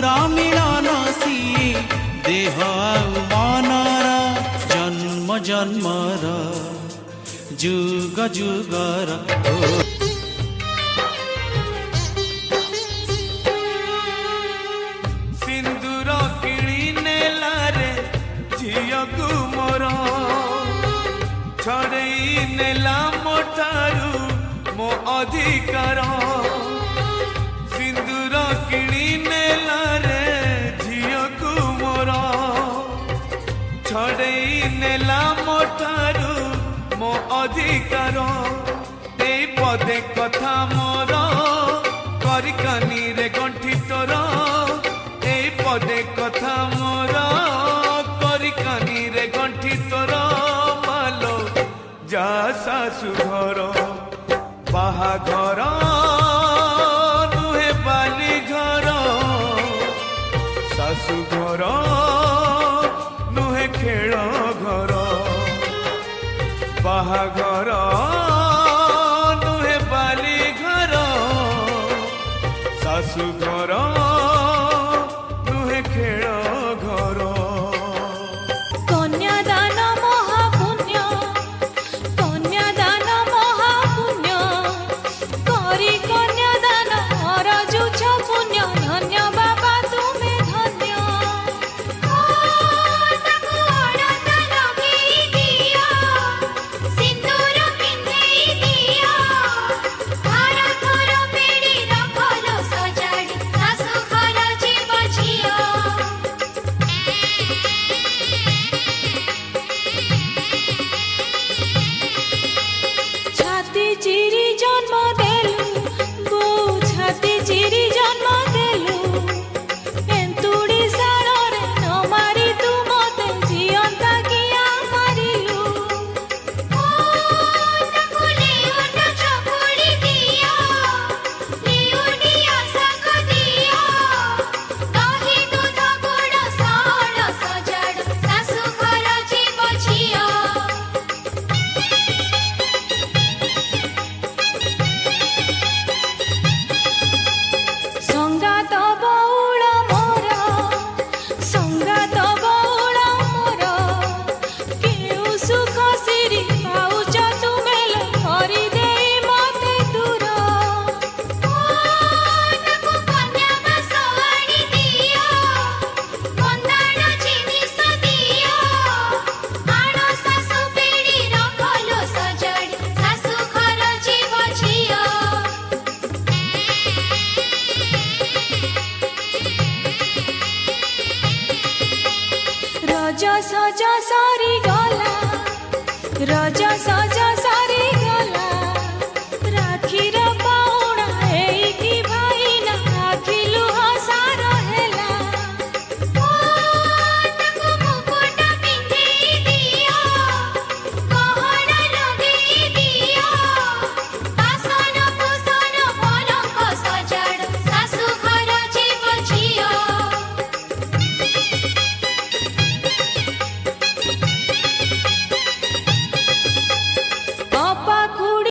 मधुरा मिलन सिए देह आउ मनर जन्म जन्मर जुग जुगर सिंदूर किणी नेला रे झियकु मोर छड़ई नेला मोठारू मो अधिकार सिंदूर किणी नेला रे झियकु मोर छड़ई नेला मोठारू मो अधिकार ए पदे कथा मोर करिकानी रे गंठी तोर ए पदे कथा मोर करिकानी रे गंठी तोर मालो जा सासु घर बाहाघर नुहे बाली घर सासु घर नुहे खेल घर बाहाघर नुहे बाली घर सासु घर नुहे खेल घर कन्यादान महापुण्य कन्यादान महापुण्य करी कन्यादान अरजुछ पुण्य धन्य बाबा तुमे धन्य ताको अड़ता लगेई दिया सिंदूर पिंधेई दिया हार थोर पेड़ी रखलो सजाड़ी सासु घर जीव झियो छाती चिरी जन्म देलु बो छाती चिरी जन्म देलु एंतुड़ी साड़े न मारी तू मते जियंता किया मारिलु ताको लिउना चकुड़ी दिया लिउनिया शाख दिया दही दूध गुड़ साड़ सजाड़ सासु घर जीव झियो संगात बौल मोर संगात बौल मोर केउ सुख सिरी पाउच तुमेल हरि देई मते दूर ताको कन्या बास आनी दिया बंदाण जिनिस दिया आण सासु पेड़ी रखलो सजाड़ी सासु घर जीव झियो रज सज सारी गला रज सज सारी